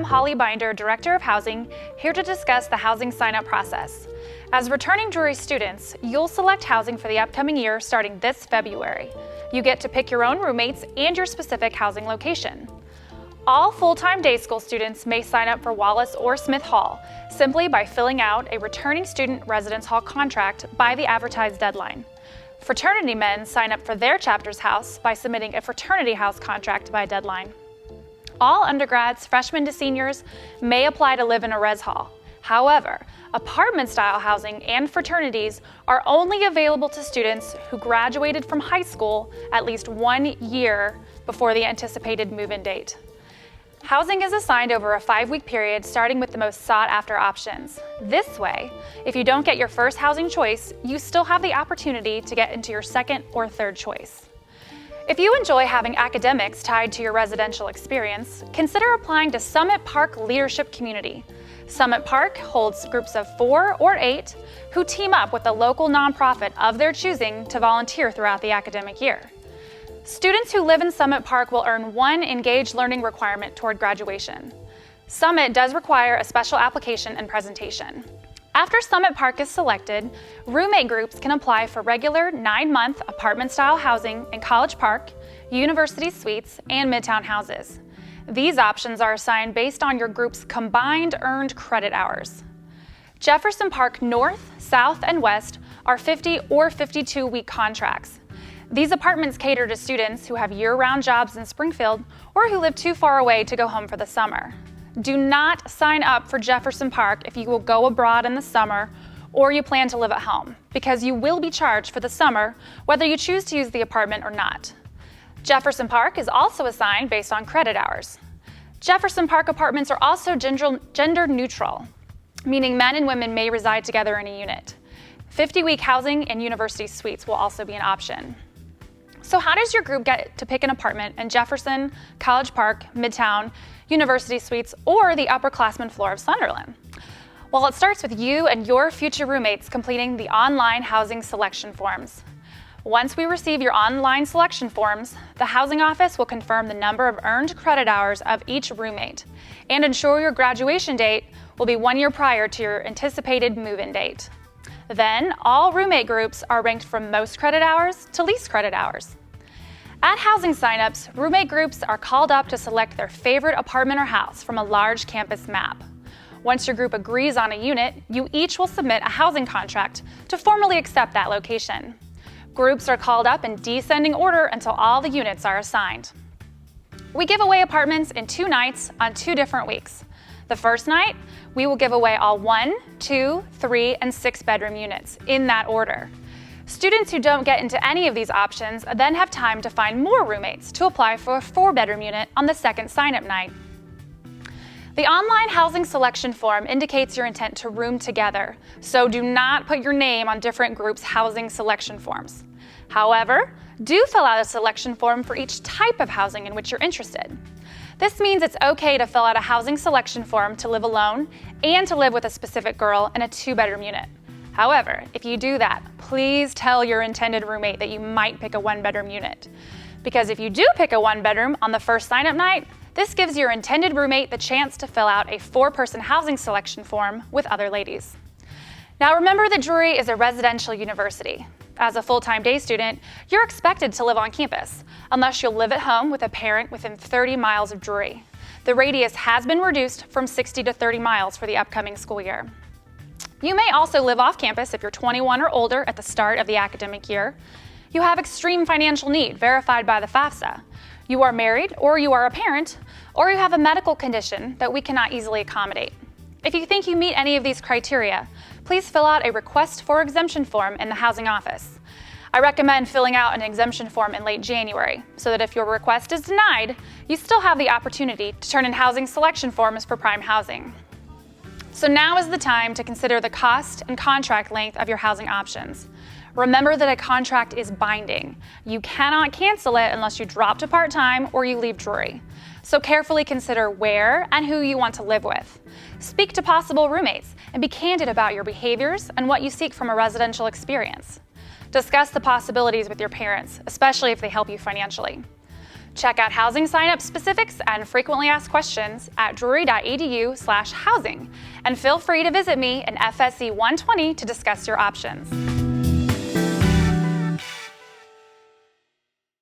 Holly Binder, Director of Housing, here to discuss the housing sign-up process. As returning Drury students, you'll select housing for the upcoming year starting this February. You get to pick your own roommates and your specific housing location. All full-time day school students may sign up for Wallace or Smith Hall simply by filling out a returning student residence hall contract by the advertised deadline. Fraternity men sign up for their chapter's house by submitting a fraternity house contract by deadline. All undergrads, freshmen to seniors, may apply to live in a res hall. However, apartment-style housing and fraternities are only available to students who graduated from high school at least 1 year before the anticipated move-in date. Housing is assigned over a 5-week period, starting with the most sought-after options. This way, if you don't get your first housing choice, you still have the opportunity to get into your second or third choice. If you enjoy having academics tied to your residential experience, consider applying to Summit Park Leadership Community. Summit Park holds groups of 4 or 8 who team up with a local nonprofit of their choosing to volunteer throughout the academic year. Students who live in Summit Park will earn 1 engaged learning requirement toward graduation. Summit does require a special application and presentation. After Summit Park is selected, roommate groups can apply for regular 9-month apartment-style housing in College Park, University Suites, and Midtown houses. These options are assigned based on your group's combined earned credit hours. Jefferson Park North, South, and West are 50 or 52-week contracts. These apartments cater to students who have year-round jobs in Springfield or who live too far away to go home for the summer. Do not sign up for Jefferson Park if you will go abroad in the summer or you plan to live at home, because you will be charged for the summer whether you choose to use the apartment or not. Jefferson Park is also assigned based on credit hours. Jefferson Park apartments are also gender neutral, meaning men and women may reside together in a unit. 50-week housing and university suites will also be an option. So how does your group get to pick an apartment in Jefferson, College Park, Midtown, University Suites, or the upperclassmen floor of Sunderland? Well, it starts with you and your future roommates completing the online housing selection forms. Once we receive your online selection forms, the housing office will confirm the number of earned credit hours of each roommate and ensure your graduation date will be 1 year prior to your anticipated move-in date. Then, all roommate groups are ranked from most credit hours to least credit hours. At housing signups, roommate groups are called up to select their favorite apartment or house from a large campus map. Once your group agrees on a unit, you each will submit a housing contract to formally accept that location. Groups are called up in descending order until all the units are assigned. We give away apartments in 2 nights on 2 different weeks. The first night, we will give away all 1, 2, 3, and 6 bedroom units, in that order. Students who don't get into any of these options then have time to find more roommates to apply for a 4-bedroom unit on the second sign-up night. The online housing selection form indicates your intent to room together, so do not put your name on different groups' housing selection forms. However, do fill out a selection form for each type of housing in which you're interested. This means it's okay to fill out a housing selection form to live alone and to live with a specific girl in a 2-bedroom unit. However, if you do that, please tell your intended roommate that you might pick a 1-bedroom unit. Because if you do pick a 1-bedroom on the first sign-up night, this gives your intended roommate the chance to fill out a 4-person housing selection form with other ladies. Now remember that Drury is a residential university. As a full-time day student, you're expected to live on campus, unless you'll live at home with a parent within 30 miles of Drury. The radius has been reduced from 60 to 30 miles for the upcoming school year. You may also live off campus if you're 21 or older at the start of the academic year. You have extreme financial need verified by the FAFSA. You are married, or you are a parent, or you have a medical condition that we cannot easily accommodate. If you think you meet any of these criteria, please fill out a request for exemption form in the housing office. I recommend filling out an exemption form in late January, so that if your request is denied, you still have the opportunity to turn in housing selection forms for prime housing. So now is the time to consider the cost and contract length of your housing options. Remember that a contract is binding. You cannot cancel it unless you drop to part-time or you leave Drury. So carefully consider where and who you want to live with. Speak to possible roommates and be candid about your behaviors and what you seek from a residential experience. Discuss the possibilities with your parents, especially if they help you financially. Check out housing sign-up specifics and frequently asked questions at drury.edu/housing, and feel free to visit me in FSE 120 to discuss your options.